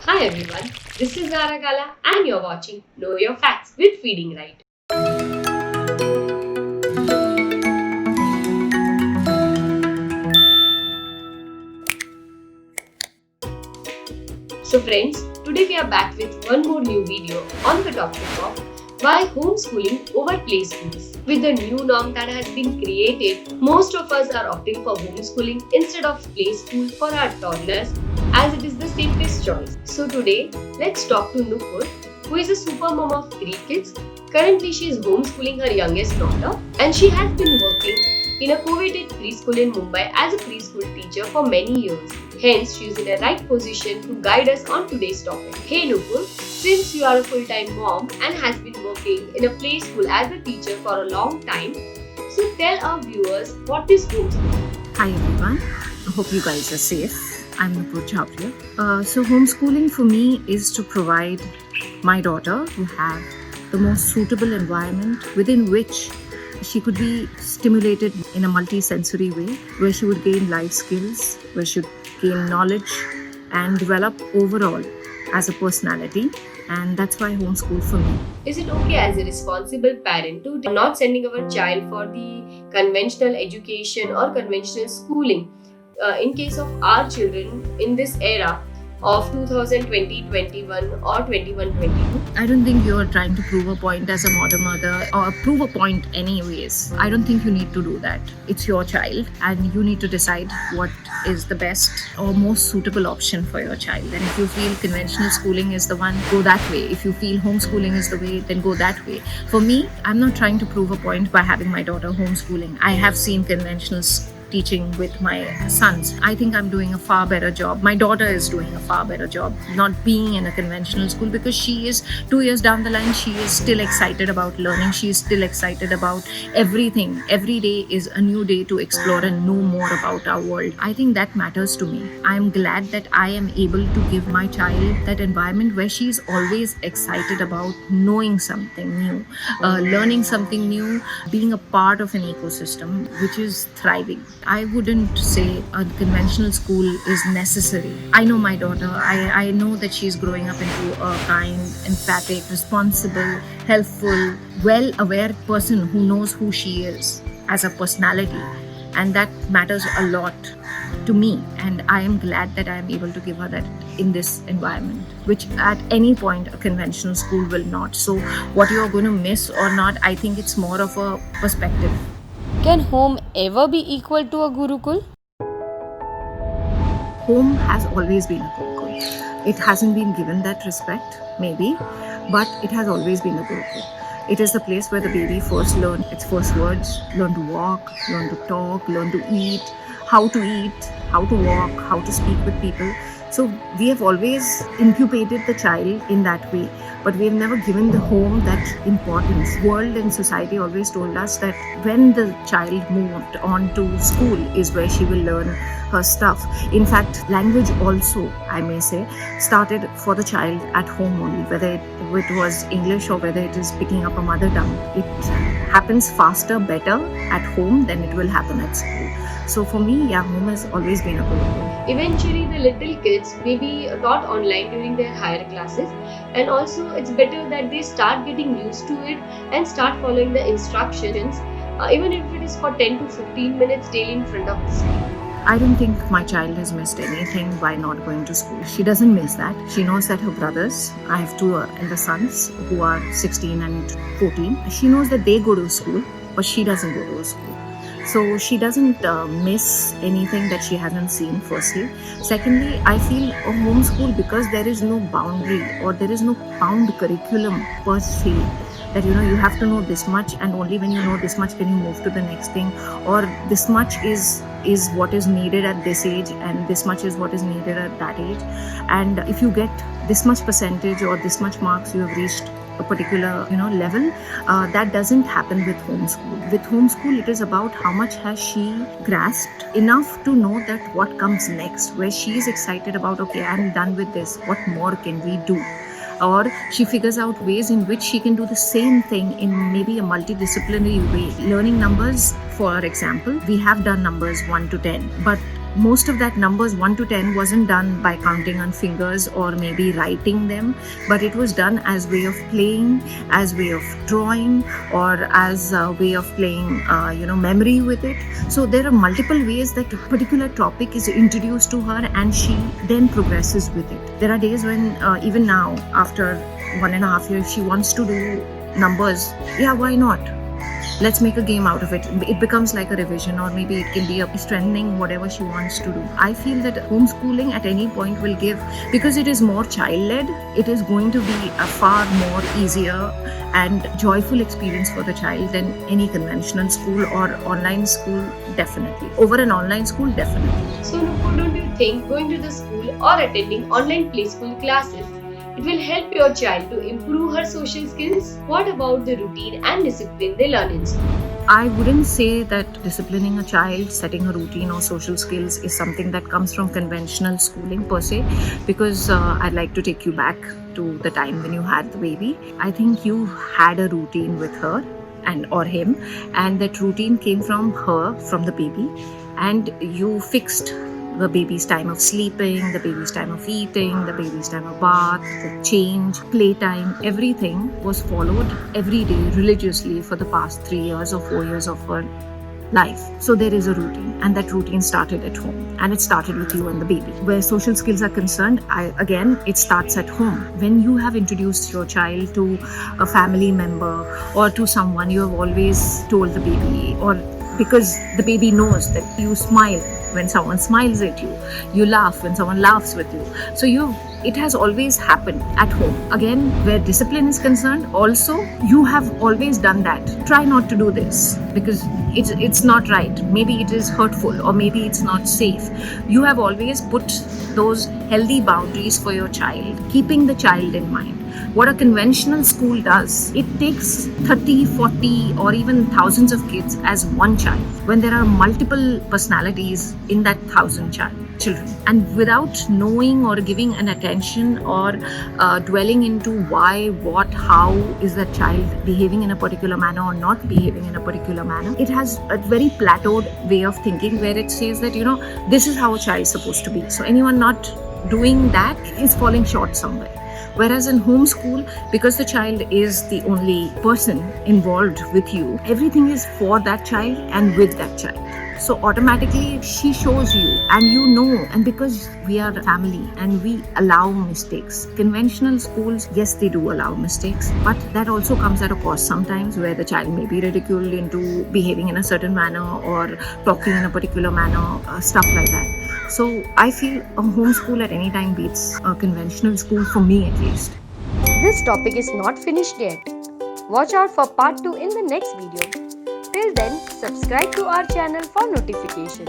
Hi everyone, this is Gala and you're watching Know Your Facts with Feeding Right. So friends, today we are back with one more new video on the topic of why homeschooling over play schools. With the new norm that has been created, most of us are opting for homeschooling instead of play school for our toddlers as it is the safest choice. So today, let's talk to Nupur, who is a super mom of 3 kids. Currently, she is homeschooling her youngest daughter and she has been working in a co-aided preschool in Mumbai as a preschool teacher for many years. Hence, she is in a right position to guide us on today's topic. Hey Nupur, since you are a full-time mom and has been working in a play school as a teacher for a long time, so tell our viewers what is homeschooling. Hi everyone, I hope you guys are safe. I'm Nupur. So homeschooling for me is to provide my daughter to have the most suitable environment within which she could be stimulated in a multi-sensory way, where she would gain life skills, where she would gain knowledge and develop overall as a personality. And that's why homeschool for me. Is it okay as a responsible parent to not sending our child for the conventional education or conventional schooling in case of our children in this era of 2020-21 or 21-22? I don't think you're trying to prove a point as a modern mother or prove a point anyways. I don't think you need to do that. It's your child and you need to decide what is the best or most suitable option for your child. And if you feel conventional schooling is the one, go that way. If you feel homeschooling is the way, then go that way. For me, I'm not trying to prove a point by having my daughter homeschooling. I have seen conventional teaching with my sons. I think I'm doing a far better job. My daughter is doing a far better job not being in a conventional school, because she is 2 years down the line, she is still excited about learning. She is still excited about everything. Every day is a new day to explore and know more about our world. I think that matters to me. I am glad that I am able to give my child that environment where she is always excited about knowing something new, learning something new, being a part of an ecosystem which is thriving. I wouldn't say a conventional school is necessary. I know my daughter. I know that she's growing up into a kind, empathic, responsible, helpful, well-aware person who knows who she is as a personality. And that matters a lot to me. And I am glad that I am able to give her that in this environment, which at any point a conventional school will not. So what you're going to miss or not, I think it's more of a perspective. Can home ever be equal to a Gurukul? Home has always been a Gurukul. It hasn't been given that respect, maybe, but it has always been a Gurukul. It is the place where the baby first learns its first words, learn to walk, learn to talk, learn to eat, how to walk, how to speak with people. So we have always incubated the child in that way, but we have never given the home that importance. World and society always told us that when the child moved on to school is where she will learn her stuff. In fact, language also, I may say, started for the child at home only, whether it was English or whether it is picking up a mother tongue. It happens faster, better at home than it will happen at school. So for me, home has always been a Gurukul. Eventually, the little kids may be taught online during their higher classes, and also it's better that they start getting used to it and start following the instructions, even if it is for 10 to 15 minutes daily in front of the screen. I don't think my child has missed anything by not going to school. She doesn't miss that. She knows that her brothers, I have 2 elder sons who are 16 and 14. She knows that they go to school, but she doesn't go to school. So she doesn't miss anything that she hasn't seen, firstly. Secondly, I feel a homeschool, because there is no boundary or there is no bound curriculum per se, that you have to know this much, and only when you know this much can you move to the next thing, or this much is what is needed at this age and this much is what is needed at that age. And if you get this much percentage or this much marks, you have reached a particular level. That doesn't happen with homeschool. With homeschool, it is about how much has she grasped enough to know that what comes next, where she is excited about, okay, I'm done with this, what more can we do? Or she figures out ways in which she can do the same thing in maybe a multidisciplinary way. Learning numbers, for example, we have done numbers 1 to 10, but most of that numbers 1 to 10 wasn't done by counting on fingers or maybe writing them, but it was done as way of playing, as way of drawing, or as a way of playing memory with it. So there are multiple ways that a particular topic is introduced to her and she then progresses with it. There are days when even now, after 1.5 years, she wants to do numbers. Yeah, why not? Let's make a game out of it. It becomes like a revision, or maybe it can be a strengthening, whatever she wants to do. I feel that homeschooling at any point will give, because it is more child-led, it is going to be a far more easier and joyful experience for the child than any conventional school or online school, definitely. Over an online school, definitely. So Nupur, don't you think going to the school or attending online play school classes, it will help your child to improve her social skills? What about the routine and discipline they learn in school? I wouldn't say that disciplining a child, setting a routine or social skills is something that comes from conventional schooling per se, because I'd like to take you back to the time when you had the baby. I think you had a routine with her and or him, and that routine came from her, from the baby, and you fixed the baby's time of sleeping, the baby's time of eating, the baby's time of bath, the change, playtime, everything was followed every day religiously for the past 3 years or 4 years of her life. So there is a routine, and that routine started at home, and it started with you and the baby. Where social skills are concerned, again, it starts at home. When you have introduced your child to a family member or to someone, you have always told the baby, or because the baby knows that you smile when someone smiles at you, you laugh when someone laughs with you. So it has always happened at home. Again, where discipline is concerned, also you have always done that. Try not to do this because it's not right. Maybe it is hurtful, or maybe it's not safe. You have always put those healthy boundaries for your child, keeping the child in mind. What a conventional school does, it takes 30, 40 or even thousands of kids as one child, when there are multiple personalities in that 1,000 children. And without knowing or giving an attention or dwelling into why, what, how is that child behaving in a particular manner or not behaving in a particular manner, it has a very plateaued way of thinking where it says that, this is how a child is supposed to be. So anyone not doing that is falling short somewhere. Whereas in homeschool, because the child is the only person involved with you, everything is for that child and with that child. So automatically she shows you and you know, and because we are a family and we allow mistakes. Conventional schools, yes, they do allow mistakes, but that also comes at a cost sometimes, where the child may be ridiculed into behaving in a certain manner or talking in a particular manner, stuff like that. So I feel a homeschool at any time beats a conventional school, for me at least. This topic is not finished yet. Watch out for part 2 in the next video. Till then, subscribe to our channel for notification.